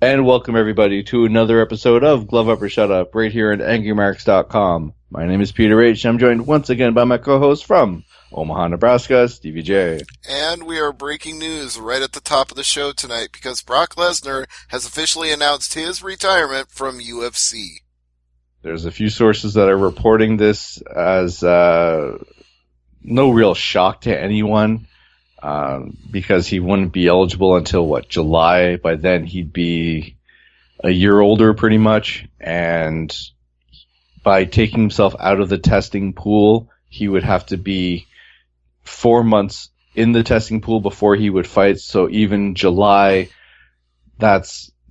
And welcome everybody to another episode of Glove Up or Shut Up right here at AngryMarks.com. My name is Peter H. I'm joined once again by my co-host from Omaha, Nebraska, Stevie J. And we are breaking news right at the top of the show tonight because Brock Lesnar has officially announced his retirement from UFC. There's a few sources that are reporting this as no real shock to anyone. Because he wouldn't be eligible until, July? By then he'd be a year older pretty much, and by taking himself out of the testing pool, he would have to be 4 months in the testing pool before he would fight, so even July, now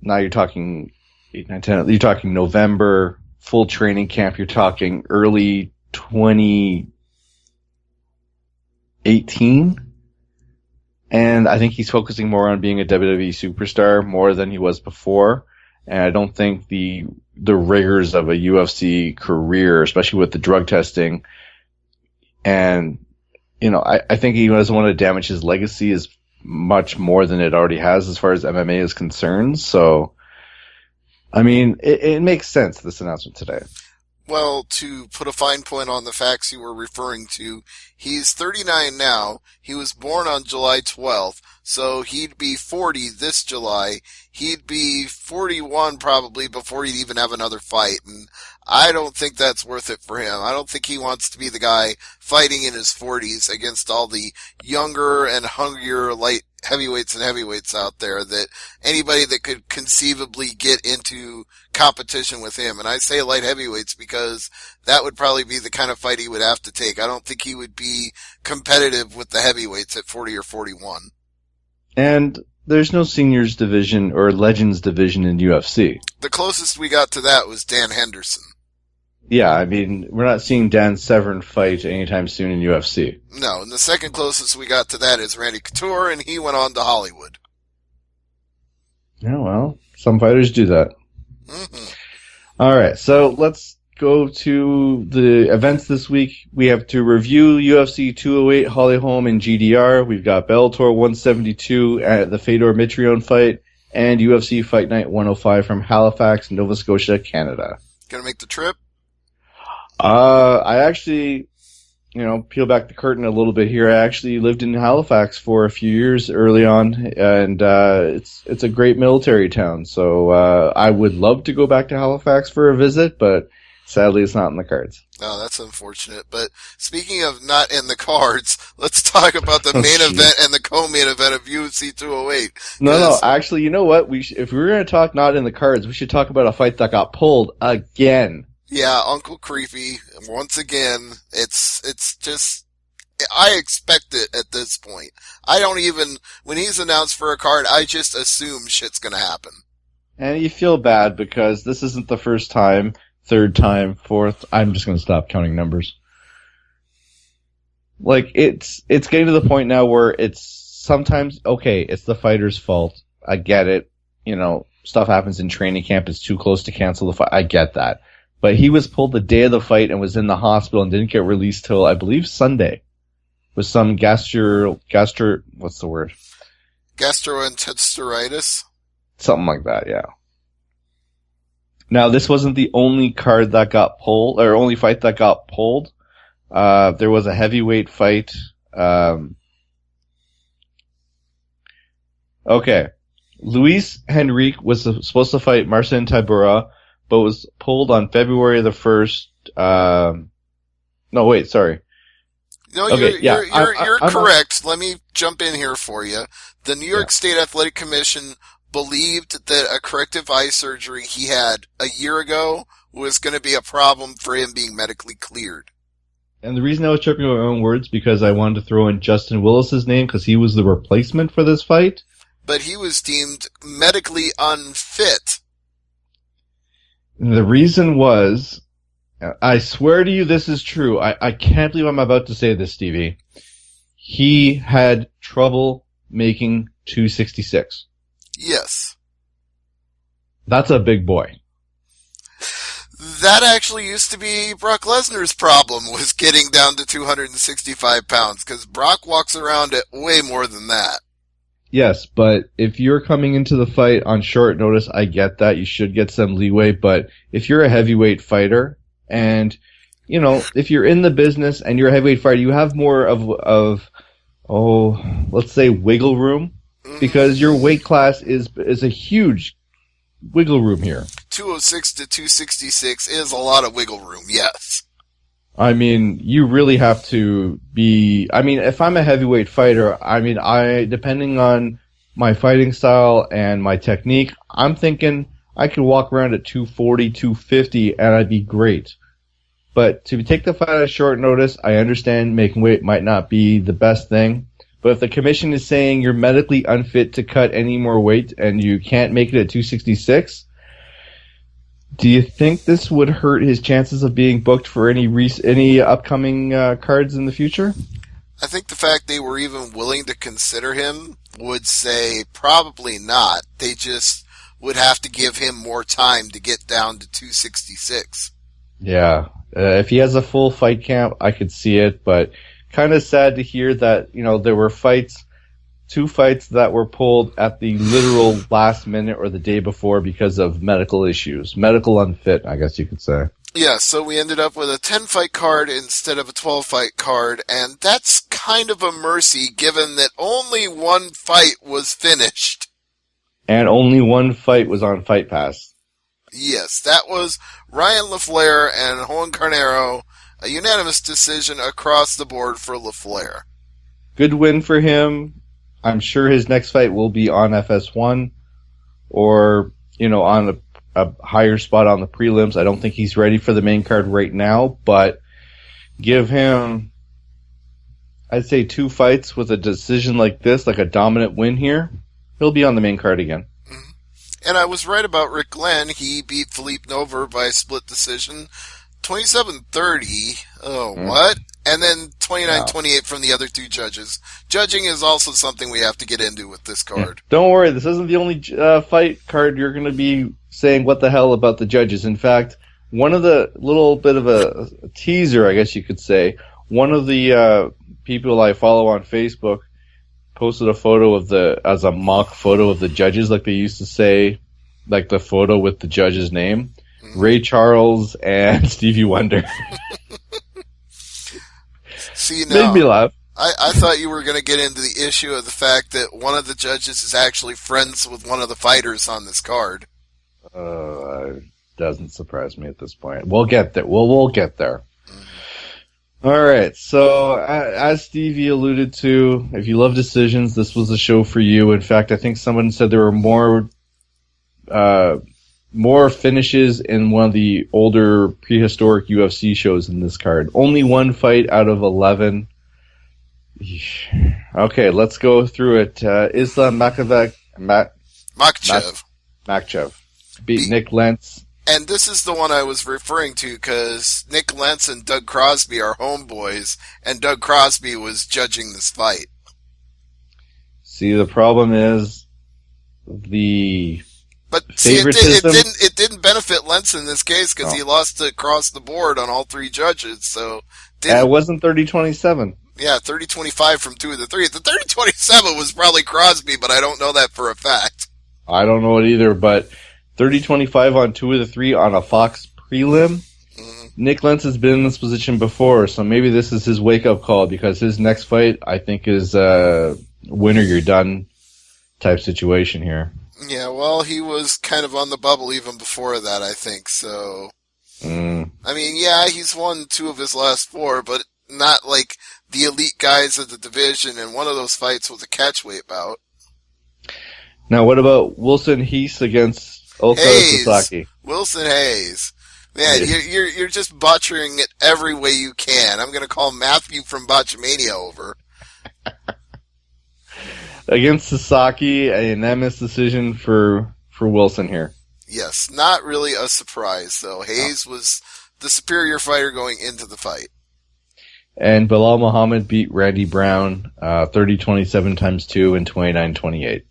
you're talking 8, 9, 10, you're talking November, full training camp, you're talking early 2018? And I think he's focusing more on being a WWE superstar more than he was before. And I don't think the rigors of a UFC career, especially with the drug testing, and, I think he doesn't want to damage his legacy as much more than it already has as far as MMA is concerned. So, it makes sense, this announcement today. Well, to put a fine point on the facts you were referring to, he's 39 now. He was born on July 12th, so he'd be 40 this July. He'd be 41 probably before he'd even have another fight, and I don't think that's worth it for him. I don't think he wants to be the guy fighting in his 40s against all the younger and hungrier light heavyweights and heavyweights out there, that anybody that could conceivably get into competition with him. And I say light heavyweights because that would probably be the kind of fight he would have to take. I don't think he would be competitive with the heavyweights at 40 or 41. And there's no seniors division or legends division in UFC. The closest we got to that was Dan Henderson. Yeah, we're not seeing Dan Severn fight anytime soon in UFC. No, and the second closest we got to that is Randy Couture, and he went on to Hollywood. Yeah, well, some fighters do that. Mm-hmm. All right, so let's go to the events this week. We have to review UFC 208 Holly Holm and GDR. We've got Bellator 172 at the Fedor Mitrione fight, and UFC Fight Night 105 from Halifax, Nova Scotia, Canada. Gonna make the trip? I actually, peel back the curtain a little bit here. I actually lived in Halifax for a few years early on, and it's a great military town. So I would love to go back to Halifax for a visit, but sadly it's not in the cards. Oh, that's unfortunate. But speaking of not in the cards, let's talk about the main event and the co-main event of UFC 208. No, actually, you know what? If we were going to talk not in the cards, we should talk about a fight that got pulled again. Yeah, Uncle Creepy, once again, it's just, I expect it at this point. When he's announced for a card, I just assume shit's gonna happen. And you feel bad because this isn't the first time, third time, fourth, I'm just gonna stop counting numbers. It's getting to the point now where it's sometimes, okay, it's the fighter's fault. I get it. Stuff happens in training camp, it's too close to cancel the fight. I get that. But he was pulled the day of the fight and was in the hospital and didn't get released till, I believe, Sunday. With some what's the word? Gastroenteritis? Something like that, yeah. Now, this wasn't the only card that got pulled, or only fight that got pulled. There was a heavyweight fight. Okay. Luis Henrique was supposed to fight Marcin Tybura, but was pulled on February the 1st. No, wait, sorry. No, okay, you're correct. Let me jump in here for you. The New York State Athletic Commission believed that a corrective eye surgery he had a year ago was going to be a problem for him being medically cleared. And the reason I was tripping over my own words because I wanted to throw in Justin Willis's name because he was the replacement for this fight. But he was deemed medically unfit. The reason was, I swear to you this is true. I can't believe I'm about to say this, Stevie. He had trouble making 266. Yes. That's a big boy. That actually used to be Brock Lesnar's problem, was getting down to 265 pounds, because Brock walks around at way more than that. Yes, but if you're coming into the fight on short notice, I get that. You should get some leeway. But if you're a heavyweight fighter and, you know, if you're in the business and you're a heavyweight fighter, you have more let's say wiggle room because your weight class is a huge wiggle room here. 206 to 266 is a lot of wiggle room, yes. I mean, you really have to be, I mean, if I'm a heavyweight fighter, I mean, depending on my fighting style and my technique, I'm thinking I could walk around at 240, 250 and I'd be great. But to take the fight at short notice, I understand making weight might not be the best thing. But if the commission is saying you're medically unfit to cut any more weight and you can't make it at 266, do you think this would hurt his chances of being booked for any upcoming cards in the future? I think the fact they were even willing to consider him would say probably not. They just would have to give him more time to get down to 266. Yeah. If he has a full fight camp, I could see it, but kind of sad to hear that, you know, there were two fights that were pulled at the literal last minute or the day before because of medical issues. Medical unfit, I guess you could say. Yeah, so we ended up with a 10-fight card instead of a 12-fight card, and that's kind of a mercy given that only one fight was finished. And only one fight was on Fight Pass. Yes, that was Ryan LaFleur and Juan Carnero, a unanimous decision across the board for LaFleur. Good win for him. I'm sure his next fight will be on FS1 or, you know, on a higher spot on the prelims. I don't think he's ready for the main card right now, but give him, I'd say 2 fights with a decision like this, like a dominant win here. He'll be on the main card again. Mm-hmm. And I was right about Rick Glenn. He beat Philippe Nover by a split decision. 27-30. Oh, what? And then 29-28 from the other 2 judges. Judging is also something we have to get into with this card. Yeah. Don't worry, this isn't the only fight card you're going to be saying what the hell about the judges. In fact, one of the little bit of a teaser, I guess you could say, one of the people I follow on Facebook posted a photo as a mock photo of the judges, like they used to say, like the photo with the judge's name. Ray Charles and Stevie Wonder. See, now, made me laugh. I thought you were going to get into the issue of the fact that one of the judges is actually friends with one of the fighters on this card. Doesn't surprise me at this point. We'll get there. We'll get there. Mm-hmm. All right. So, as Stevie alluded to, if you love decisions, this was a show for you. In fact, I think someone said there were more finishes in one of the older prehistoric UFC shows in this card. Only one fight out of 11. Okay, let's go through it. Islam Makhachev beat Nick Lentz. And this is the one I was referring to because Nick Lentz and Doug Crosby are homeboys, and Doug Crosby was judging this fight. See, the problem is But see, it didn't benefit Lentz in this case because he lost across the board on all 3 judges. So it wasn't 30-27. Yeah, 30-25 from 2 of the 3. The 30-27 was probably Crosby, but I don't know that for a fact. I don't know it either, but 30-25 on 2 of the 3 on a Fox prelim. Mm-hmm. Nick Lentz has been in this position before, so maybe this is his wake-up call because his next fight, I think, is winner you're done type situation here. Yeah, well, he was kind of on the bubble even before that, I think, so... I mean, yeah, he's won 2 of his last 4, but not like the elite guys of the division, and one of those fights was a catchweight bout. Now, what about Wilson Hayes against Okada Sasaki? Wilson Hayes. Man, you're just butchering it every way you can. I'm going to call Matthew from Botchamania over. Against Sasaki, a unanimous decision for Wilson here. Yes, not really a surprise, though. Hayes was the superior fighter going into the fight. And Bilal Muhammad beat Randy Brown 30-27 times 2 and 29-28.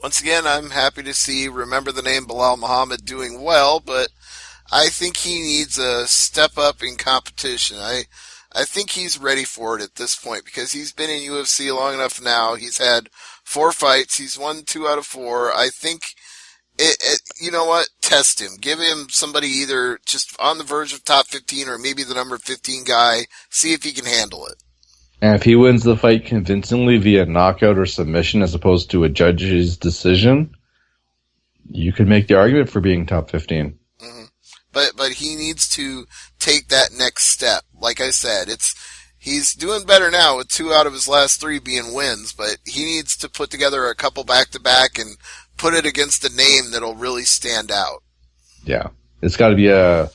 Once again, I'm happy to see Remember the Name Bilal Muhammad doing well, but I think he needs a step up in competition. I think he's ready for it at this point because he's been in UFC long enough now. He's had 4 fights. He's won 2 out of 4. I think, you know what? Test him. Give him somebody either just on the verge of top 15 or maybe the number 15 guy. See if he can handle it. And if he wins the fight convincingly via knockout or submission as opposed to a judge's decision, you could make the argument for being top 15. Mm-hmm. But he needs to take that next step. Like I said, he's doing better now with 2 out of his last 3 being wins, but he needs to put together a couple back-to-back and put it against a name that'll really stand out. Yeah. It's got to be a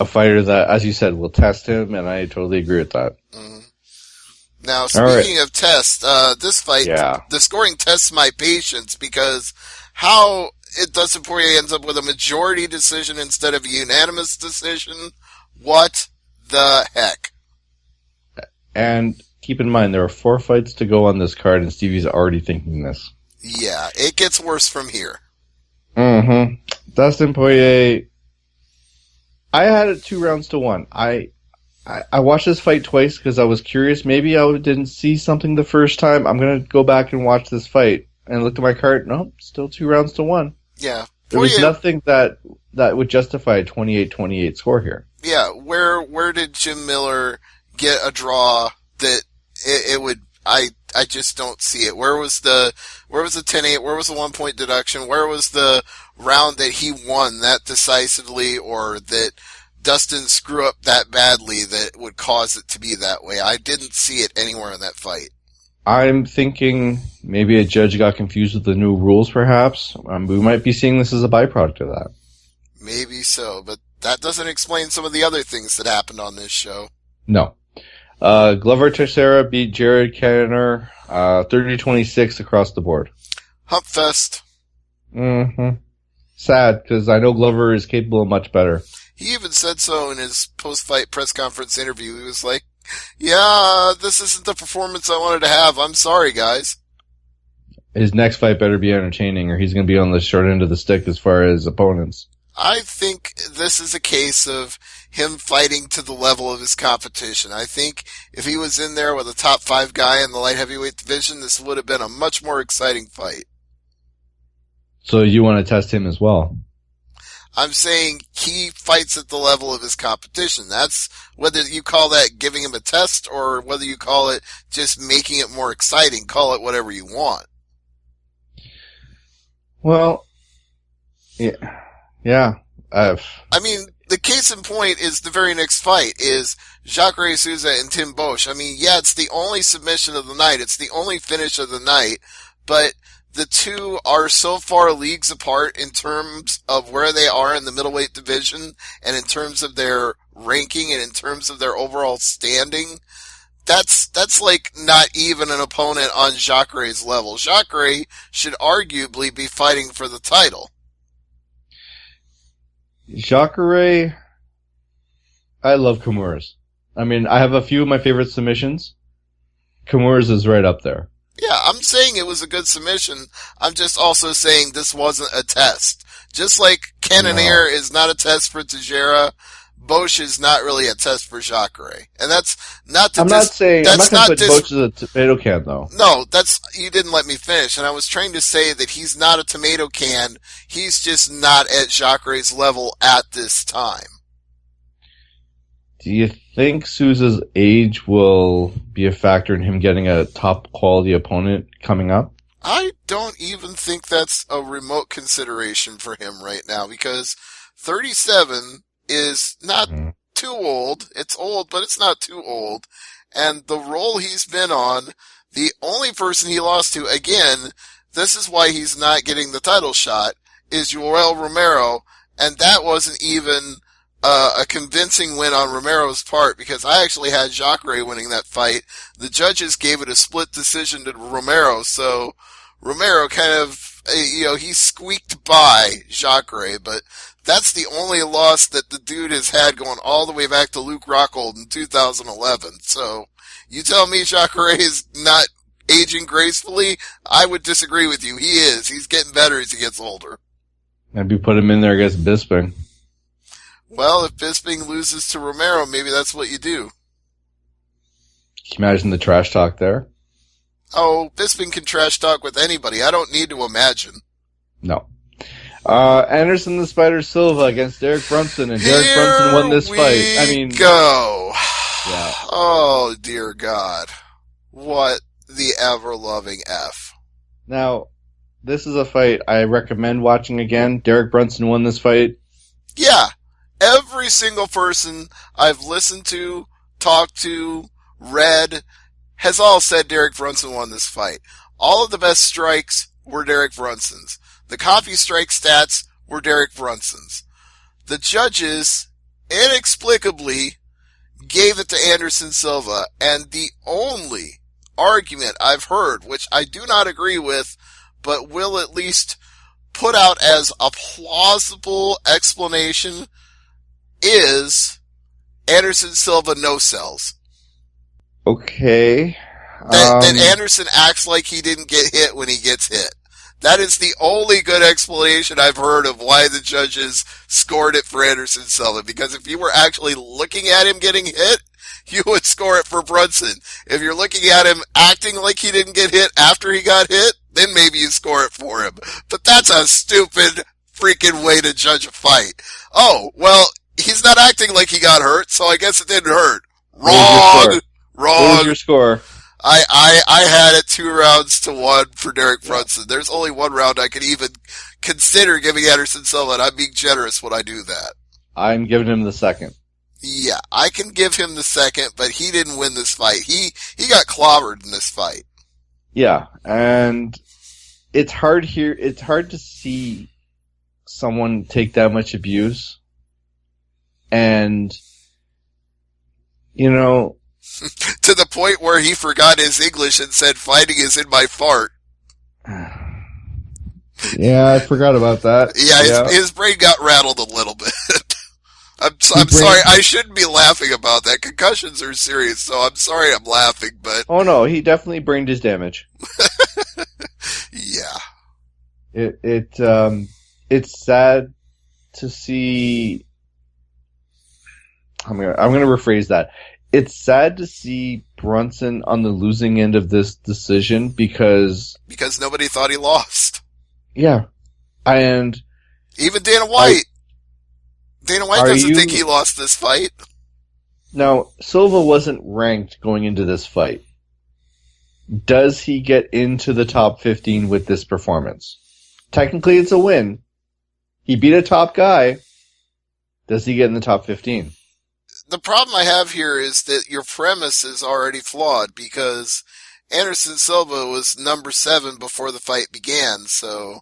fighter that, as you said, will test him, and I totally agree with that. Mm-hmm. Now, speaking of tests, this fight, the scoring tests my patience because how Dustin Poirier ends up with a majority decision instead of a unanimous decision, what the heck? And keep in mind, there are 4 fights to go on this card, and Stevie's already thinking this. Yeah, it gets worse from here. Mm-hmm. Dustin Poirier, I had it 2 rounds to 1. I watched this fight twice because I was curious. Maybe I didn't see something the first time. I'm going to go back and watch this fight. And looked at my card. Nope, still 2 rounds to 1. Yeah. There was nothing that would justify a 28-28 score here. Yeah, where did Jim Miller get a draw that it would... I just don't see it. Where was the 10-8? Where was the 1-point deduction? Where was the round that he won that decisively or that Dustin screw up that badly that would cause it to be that way? I didn't see it anywhere in that fight. I'm thinking maybe a judge got confused with the new rules, perhaps. We might be seeing this as a byproduct of that. Maybe so, but that doesn't explain some of the other things that happened on this show. No. Glover Teixeira beat Jared Kenner 30-26 across the board. Hump fest. Mm-hmm. Sad, because I know Glover is capable of much better. He even said so in his post-fight press conference interview. He was like, yeah, this isn't the performance I wanted to have. I'm sorry, guys. His next fight better be entertaining, or he's going to be on the short end of the stick as far as opponents. I think this is a case of him fighting to the level of his competition. I think if he was in there with a top 5 guy in the light heavyweight division, this would have been a much more exciting fight. So you want to test him as well? I'm saying he fights at the level of his competition. That's whether you call that giving him a test or whether you call it just making it more exciting. Call it whatever you want. Well, yeah. I mean, the case in point is the very next fight is Jacare Souza and Tim Bosch. I mean, yeah, it's the only submission of the night. It's the only finish of the night, but the two are so far leagues apart in terms of where they are in the middleweight division and in terms of their ranking and in terms of their overall standing. That's like not even an opponent on Jacare's level. Jacare should arguably be fighting for the title. Jacare, I love Kimura's. I mean, I have a few of my favorite submissions. Kimura's is right up there. Yeah, I'm saying it was a good submission. I'm just also saying this wasn't a test. Just like Cannonier is not a test for Teixeira, Bosch is not really a test for Jacare. And that's not to... I'm not going to put Bosch as a tomato can, though. No, you didn't let me finish. And I was trying to say that he's not a tomato can. He's just not at Jacare's level at this time. Do you think Souza's age will be a factor in him getting a top quality opponent coming up? I don't even think that's a remote consideration for him right now because 37 is not too old. It's old, but it's not too old. And the role he's been on, the only person he lost to, again, this is why he's not getting the title shot, is Yoel Romero. And that wasn't even a convincing win on Romero's part because I actually had Jacare winning that fight. The judges gave it a split decision to Romero, so Romero kind of, he squeaked by Jacare, but that's the only loss that the dude has had going all the way back to Luke Rockhold in 2011. So you tell me Jacare is not aging gracefully? I would disagree with you. He is. He's getting better as he gets older. Maybe put him in there against Bisping. Well, if Bisping loses to Romero, maybe that's what you do. Can you imagine the trash talk there? Oh, Bisping can trash talk with anybody. I don't need to imagine. No. Anderson the Spider Silva against Derek Brunson, and Derek Brunson won this fight. I mean, go. Yeah. Oh, dear God. What the ever-loving F. Now, this is a fight I recommend watching again. Derek Brunson won this fight. Yeah. Every single person I've listened to, talked to, read, has all said Derek Brunson won this fight. All of the best strikes were Derek Brunson's. The coffee strike stats were Derek Brunson's. The judges, inexplicably, gave it to Anderson Silva, and the only argument I've heard, which I do not agree with, but will at least put out as a plausible explanation, is Anderson Silva no-sells. Okay. That Anderson acts like he didn't get hit when he gets hit. That is the only good explanation I've heard of why the judges scored it for Anderson Silva. Because if you were actually looking at him getting hit, you would score it for Brunson. If you're looking at him acting like he didn't get hit after he got hit, then maybe you score it for him. But that's a stupid freaking way to judge a fight. Oh, well, he's not acting like he got hurt, so I guess it didn't hurt. Wrong! What was your score? I had it 2-1 for Derek Brunson. There's only one round I could even consider giving Anderson Silva, and I'm being generous when I do that. I'm giving him the second. Yeah, I can give him the second, but he didn't win this fight. He got clobbered in this fight. Yeah, and it's hard to see someone take that much abuse. And, you know, to the point where he forgot his English and said, "Fighting is in my fart." Yeah, I forgot about that. Yeah, his brain got rattled a little bit. I'm sorry, I shouldn't be laughing about that. Concussions are serious, so I'm sorry I'm laughing, but... Oh no, he definitely brain damage. Yeah. It's sad to see... I'm gonna rephrase that. It's sad to see Brunson on the losing end of this decision because nobody thought he lost. Yeah. And even Dana White. Dana White doesn't think he lost this fight. Now, Silva wasn't ranked going into this fight. Does he get into the top 15 with this performance? Technically, it's a win. He beat a top guy. Does he get in the top 15? The problem I have here is that your premise is already flawed because Anderson Silva was number 7 before the fight began, so...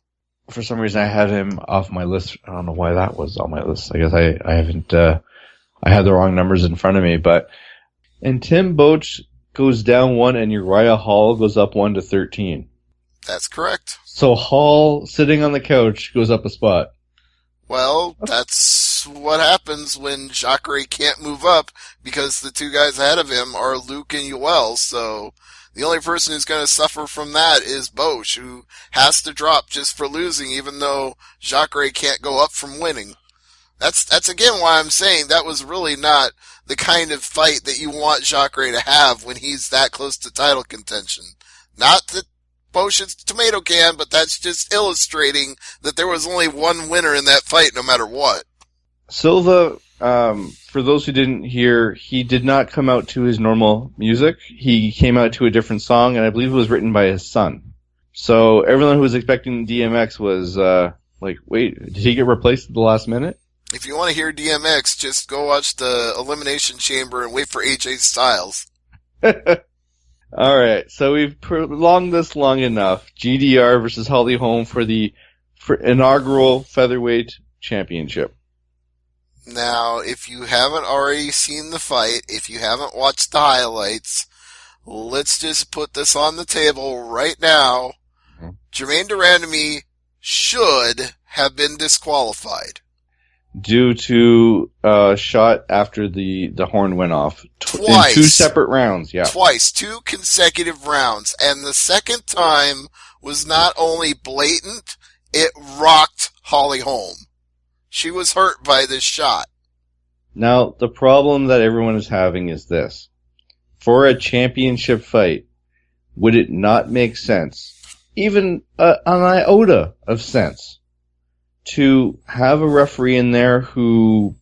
For some reason, I had him off my list. I don't know why that was on my list. I guess I haven't, I had the wrong numbers in front of me, but... And Tim Boetsch goes down 1 and Uriah Hall goes up 1 to 13. That's correct. So Hall, sitting on the couch, goes up a spot. Well, that's what happens when Jacare can't move up because the two guys ahead of him are Luke and Yoel. So the only person who's going to suffer from that is Boetsch, who has to drop just for losing, even though Jacare can't go up from winning. That's again why I'm saying that was really not the kind of fight that you want Jacare to have when he's that close to title contention. Not that Boetsch is a tomato can, but that's just illustrating that there was only one winner in that fight no matter what. Silva, for those who didn't hear, he did not come out to his normal music. He came out to a different song, and I believe it was written by his son. So everyone who was expecting DMX was like, wait, did he get replaced at the last minute? If you want to hear DMX, just go watch the Elimination Chamber and wait for AJ Styles. All right, so we've prolonged this long enough. GDR versus Holly Holm for the inaugural featherweight championship. Now, if you haven't already seen the fight, if you haven't watched the highlights, let's just put this on the table right now. Mm-hmm. Jermaine Durandamy should have been disqualified. Due to a shot after the horn went off. Twice. In 2 separate rounds, yeah. Twice. 2 consecutive rounds. And the second time was not only blatant, it rocked Holly Holm. She was hurt by this shot. Now, the problem that everyone is having is this. For a championship fight, would it not make sense, even an iota of sense, to have a referee in there who,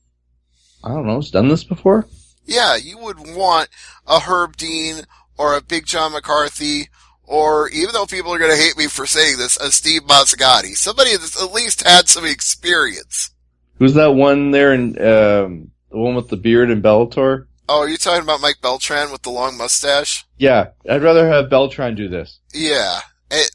I don't know, has done this before? Yeah, you would want a Herb Dean or a Big John McCarthy, or, even though people are going to hate me for saying this, a Steve Mazzagatti. Somebody that's at least had some experience. Who's that one there in, the one with the beard in Bellator? Oh, are you talking about Mike Beltran with the long mustache? Yeah, I'd rather have Beltran do this. Yeah.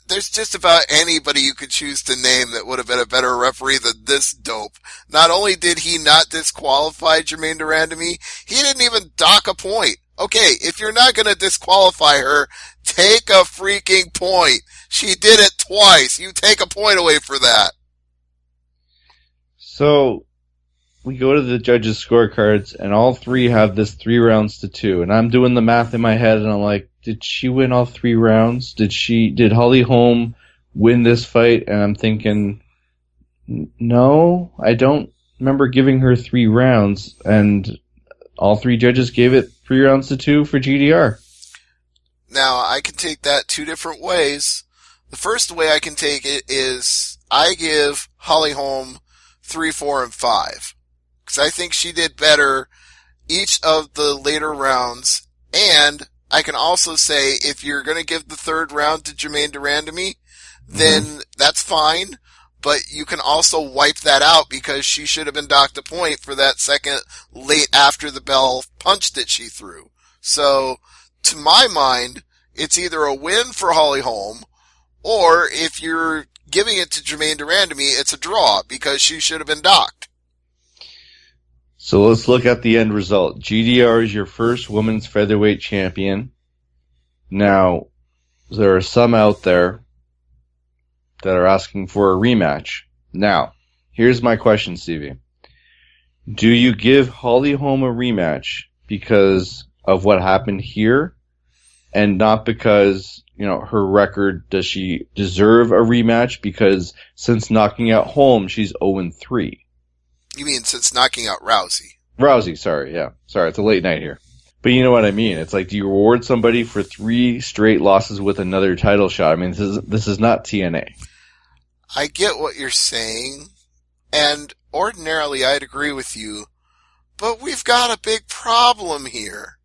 There's just about anybody you could choose to name that would have been a better referee than this dope. Not only did he not disqualify Jermaine Durandamy, he didn't even dock a point. Okay, if you're not going to disqualify her, take a freaking point. She did it twice. You take a point away for that. So, we go to the judges' scorecards, and all three have this 3 rounds to 2. And I'm doing the math in my head, and I'm like, did she win all 3 rounds? Did Holly Holm win this fight? And I'm thinking, no, I don't remember giving her 3 rounds. And all 3 judges gave it 3 rounds to 2 for GDR. Now, I can take that 2 different ways. The first way I can take it is I give Holly Holm 3, 4, and 5. Because I think she did better each of the later rounds. And I can also say, if you're going to give the 3rd round to Jermaine Durandamy, then that's fine. But you can also wipe that out because she should have been docked a point for that second late after the bell punch that she threw. So, to my mind, it's either a win for Holly Holm, or if you're giving it to Jermaine Durandamy, it's a draw because she should have been docked. So let's look at the end result. GDR is your first women's featherweight champion. Now, there are some out there that are asking for a rematch. Now, here's my question, Stevie. Do you give Holly Holm a rematch because of what happened here, and not because, her record? Does she deserve a rematch? Because since knocking out Holm, she's 0-3. You mean since knocking out Rousey? Rousey, sorry, yeah. Sorry, it's a late night here. But you know what I mean. It's like, do you reward somebody for 3 straight losses with another title shot? I mean, this is not TNA. I get what you're saying, and ordinarily I'd agree with you, but we've got a big problem here.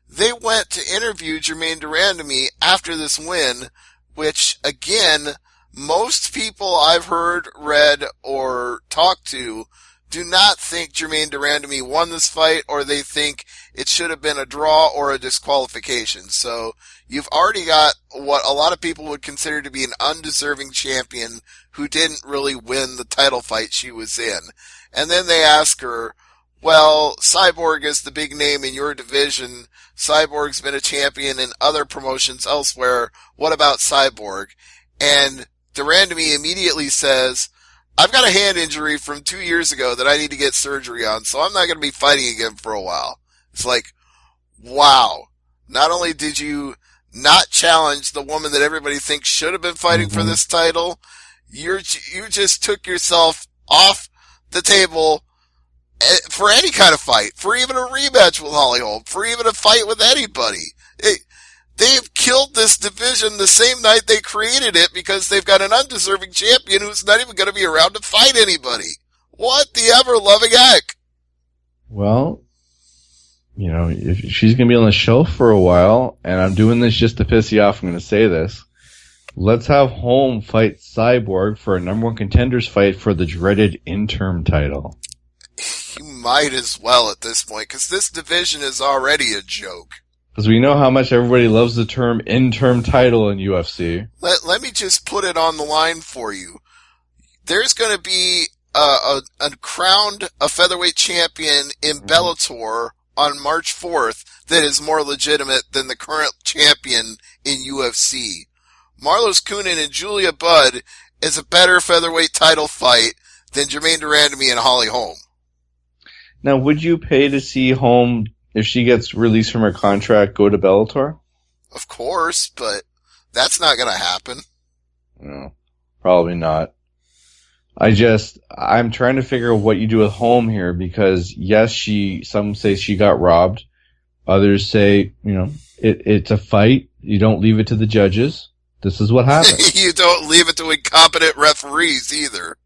They went to interview Jermaine Durandamy after this win, which, again, most people I've heard, read, or talked to do not think Jermaine Durandamy won this fight, or they think it should have been a draw or a disqualification. So you've already got what a lot of people would consider to be an undeserving champion who didn't really win the title fight she was in. And then they ask her, well, Cyborg is the big name in your division. Cyborg's been a champion in other promotions elsewhere. What about Cyborg? And Durandamy immediately says, I've got a hand injury from 2 years ago that I need to get surgery on, so I'm not going to be fighting again for a while. It's like, wow. Not only did you not challenge the woman that everybody thinks should have been fighting for this title, you just took yourself off the table for any kind of fight, for even a rematch with Holly Holm, for even a fight with anybody. They've killed this division the same night they created it because they've got an undeserving champion who's not even going to be around to fight anybody. What the ever-loving heck? Well, if she's going to be on the shelf for a while, and I'm doing this just to piss you off, I'm going to say this. Let's have Holm fight Cyborg for a number 1 contenders fight for the dreaded interim title. You might as well at this point, because this division is already a joke. Because we know how much everybody loves the term interim title in UFC. Let me just put it on the line for you. There's going to be a crowned a featherweight champion in Bellator on March 4th that is more legitimate than the current champion in UFC. Marlos Kunin and Julia Budd is a better featherweight title fight than Jermaine Durandamy and Holly Holm. Now, would you pay to see Holm, if she gets released from her contract, go to Bellator? Of course, but that's not going to happen. No, probably not. I'm trying to figure out what you do with Holm here, because yes, some say she got robbed. Others say, it's a fight. You don't leave it to the judges. This is what happened. You don't leave it to incompetent referees either.